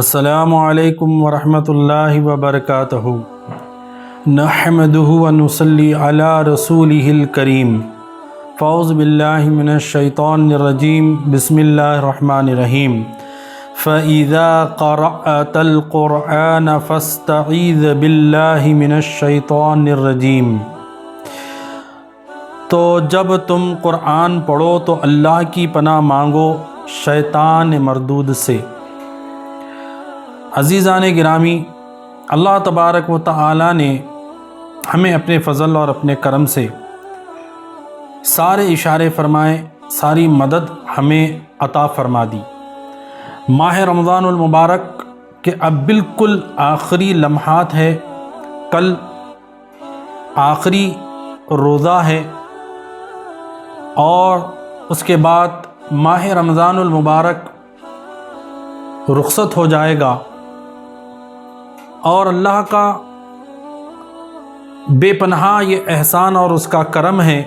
السلام علیکم ورحمۃ اللہ وبرکاتہ۔ نحمدہ ونصلی علی رسولہ الکریم۔ فاعوذ باللہ من الشیطان الرجیم، بسم اللہ الرحمن الرحیم۔ فَإِذَا قَرَأْتَ الْقُرْآنَ فَاسْتَعِيذْ بِاللَّهِ مِنَ الشَّيْطَانِ الرَّجِيمِ۔ تو جب تم قرآن پڑھو تو اللہ کی پناہ مانگو شیطان مردود سے۔ عزیزان گرامی، اللہ تبارک و تعالی نے ہمیں اپنے فضل اور اپنے کرم سے سارے اشارے فرمائے، ساری مدد ہمیں عطا فرما دی۔ ماہ رمضان المبارک کے اب بالکل آخری لمحات ہے، کل آخری روزہ ہے اور اس کے بعد ماہ رمضان المبارک رخصت ہو جائے گا، اور اللہ کا بے پناہ یہ احسان اور اس کا کرم ہے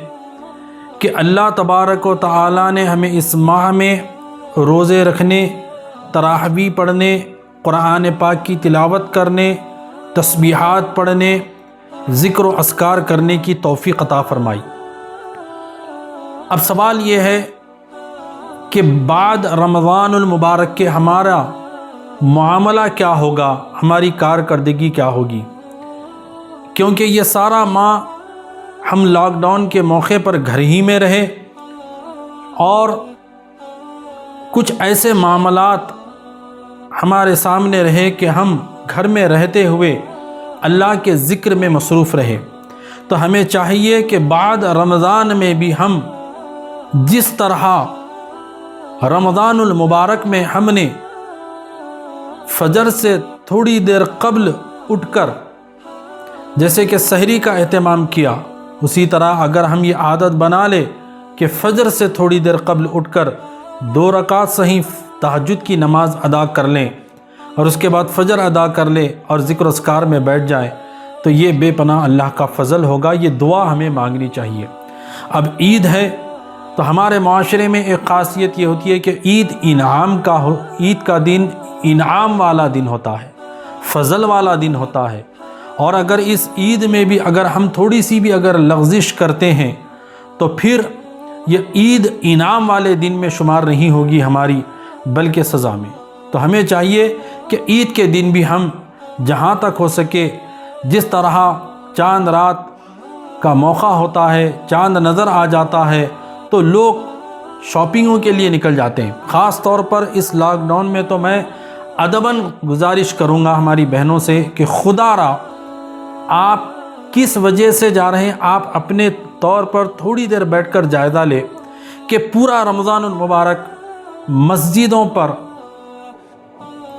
کہ اللہ تبارک و تعالی نے ہمیں اس ماہ میں روزے رکھنے، تراویح پڑھنے، قرآن پاک کی تلاوت کرنے، تسبیحات پڑھنے، ذکر و اذکار کرنے کی توفیق عطا فرمائی۔ اب سوال یہ ہے کہ بعد رمضان المبارک کے ہمارا معاملہ کیا ہوگا، ہماری کارکردگی کیا ہوگی، کیونکہ یہ سارا ماہ ہم لاک ڈاؤن کے موقع پر گھر ہی میں رہے اور کچھ ایسے معاملات ہمارے سامنے رہے کہ ہم گھر میں رہتے ہوئے اللہ کے ذکر میں مصروف رہے۔ تو ہمیں چاہیے کہ بعد رمضان میں بھی ہم جس طرح رمضان المبارک میں ہم نے فجر سے تھوڑی دیر قبل اٹھ کر جیسے کہ سحری کا اہتمام کیا، اسی طرح اگر ہم یہ عادت بنا لیں کہ فجر سے تھوڑی دیر قبل اٹھ کر 2 رکعت صحیح تہجد کی نماز ادا کر لیں اور اس کے بعد فجر ادا کر لیں اور ذکر و اذکار میں بیٹھ جائیں، تو یہ بے پناہ اللہ کا فضل ہوگا۔ یہ دعا ہمیں مانگنی چاہیے۔ اب عید ہے تو ہمارے معاشرے میں ایک خاصیت یہ ہوتی ہے کہ عید کا دن انعام والا دن ہوتا ہے، فضل والا دن ہوتا ہے، اور اگر اس عید میں بھی اگر ہم تھوڑی سی بھی اگر لغزش کرتے ہیں تو پھر یہ عید انعام والے دن میں شمار نہیں ہوگی ہماری، بلکہ سزا میں۔ تو ہمیں چاہیے کہ عید کے دن بھی ہم جہاں تک ہو سکے، جس طرح چاند رات کا موقع ہوتا ہے، چاند نظر آ جاتا ہے تو لوگ شاپنگوں کے لیے نکل جاتے ہیں۔ خاص طور پر اس لاک ڈاؤن میں تو میں ادباً گزارش کروں گا ہماری بہنوں سے کہ خدا را آپ کس وجہ سے جا رہے ہیں، آپ اپنے طور پر تھوڑی دیر بیٹھ کر جائزہ لیں کہ پورا رمضان المبارک مسجدوں پر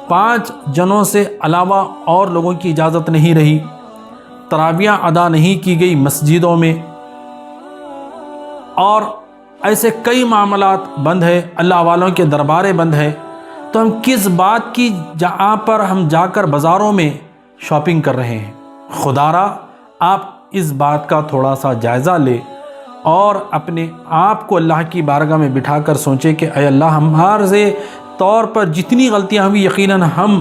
5 جنوں سے علاوہ اور لوگوں کی اجازت نہیں رہی، تراویح ادا نہیں کی گئی مسجدوں میں، اور ایسے کئی معاملات بند ہیں، اللہ والوں کے درباریں بند ہیں۔ تو ہم کس بات کی جہاں پر ہم جا کر بازاروں میں شاپنگ کر رہے ہیں؟ خدا را آپ اس بات کا تھوڑا سا جائزہ لے اور اپنے آپ کو اللہ کی بارگاہ میں بٹھا کر سوچے کہ اے اللہ، ہمارے طور پر جتنی غلطیاں ہوئی یقیناً ہم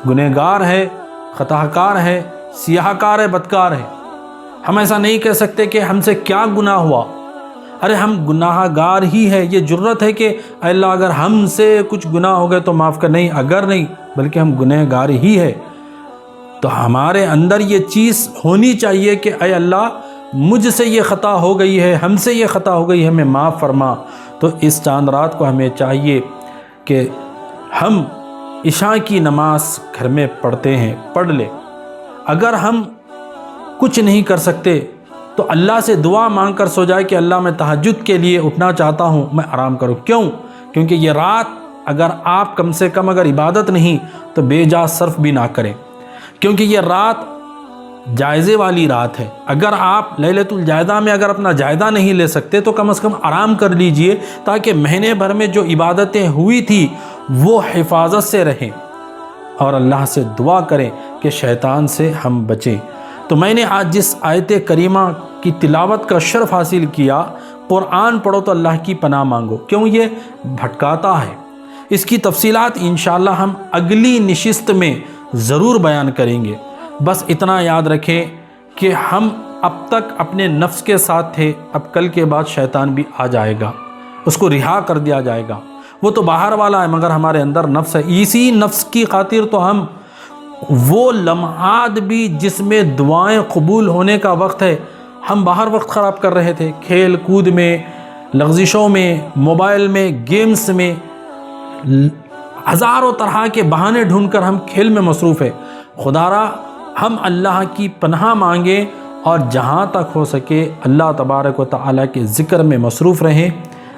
گنہگار ہیں، خطا کار ہیں، سیاہ کار ہیں، بدکار ہیں۔ ہم ایسا نہیں کہہ سکتے کہ ہم سے کیا گناہ ہوا، ارے ہم گناہ گار ہی ہے۔ یہ جرت ہے کہ اے اللہ اگر ہم سے کچھ گناہ ہو گئے تو معاف کر، نہیں، اگر نہیں بلکہ ہم گنہ گار ہی ہے۔ تو ہمارے اندر یہ چیز ہونی چاہیے کہ اے اللہ مجھ سے یہ خطا ہو گئی ہے، ہم سے یہ خطا ہو گئی ہے، ہمیں معاف فرما۔ تو اس چاند رات کو ہمیں چاہیے کہ ہم عشاء کی نماز گھر میں پڑھتے ہیں، پڑھ لیں۔ اگر ہم کچھ نہیں کر سکتے تو اللہ سے دعا مانگ کر سو جائے کہ اللہ میں تہجد کے لیے اٹھنا چاہتا ہوں، میں آرام کروں۔ کیوں؟ کیونکہ یہ رات اگر آپ کم سے کم اگر عبادت نہیں تو بے جا صرف بھی نہ کریں، کیونکہ یہ رات جائزے والی رات ہے۔ اگر آپ لیلۃ الجائزہ میں اگر اپنا جائزہ نہیں لے سکتے تو کم از کم آرام کر لیجئے، تاکہ مہینے بھر میں جو عبادتیں ہوئی تھی وہ حفاظت سے رہیں، اور اللہ سے دعا کریں کہ شیطان سے ہم بچیں۔ تو میں نے آج جس آیت کریمہ کی تلاوت کا شرف حاصل کیا، قرآن پڑھو تو اللہ کی پناہ مانگو، کیوں یہ بھٹکاتا ہے۔ اس کی تفصیلات انشاءاللہ ہم اگلی نشست میں ضرور بیان کریں گے۔ بس اتنا یاد رکھیں کہ ہم اب تک اپنے نفس کے ساتھ تھے، اب کل کے بعد شیطان بھی آ جائے گا، اس کو رہا کر دیا جائے گا۔ وہ تو باہر والا ہے مگر ہمارے اندر نفس ہے، اسی نفس کی خاطر تو ہم وہ لمحات بھی جس میں دعائیں قبول ہونے کا وقت ہے، ہم باہر وقت خراب کر رہے تھے، کھیل کود میں، لغزشوں میں، موبائل میں، گیمز میں، ہزاروں طرح کے بہانے ڈھونڈ کر ہم کھیل میں مصروف ہے۔ خدا را ہم اللہ کی پناہ مانگیں اور جہاں تک ہو سکے اللہ تبارک و تعالیٰ کے ذکر میں مصروف رہیں۔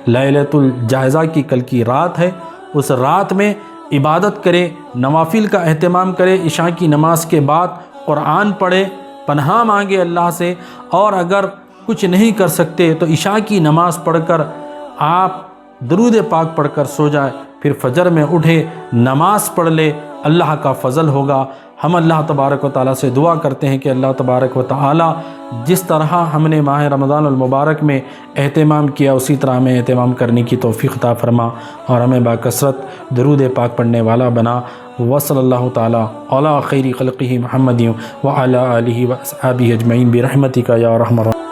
لیلۃ الجائزہ کی کل کی رات ہے، اس رات میں عبادت کریں، نوافل کا اہتمام کریں، عشاء کی نماز کے بعد قرآن پڑھیں، پناہ مانگے اللہ سے، اور اگر کچھ نہیں کر سکتے تو عشاء کی نماز پڑھ کر آپ درود پاک پڑھ کر سو جائے، پھر فجر میں اٹھے نماز پڑھ لے، اللہ کا فضل ہوگا۔ ہم اللہ تبارک و تعالیٰ سے دعا کرتے ہیں کہ اللہ تبارک و تعالیٰ جس طرح ہم نے ماہ رمضان المبارک میں اہتمام کیا اسی طرح ہمیں اہتمام کرنے کی توفیق عطا فرما، اور ہمیں باکثرت درود پاک پڑھنے والا بنا۔ وصلی اللہ تعالیٰ علی خیر خلقہ محمد وعلی آلہ واصحابہ اجمعین برحمتک یا ارحم الراحمین۔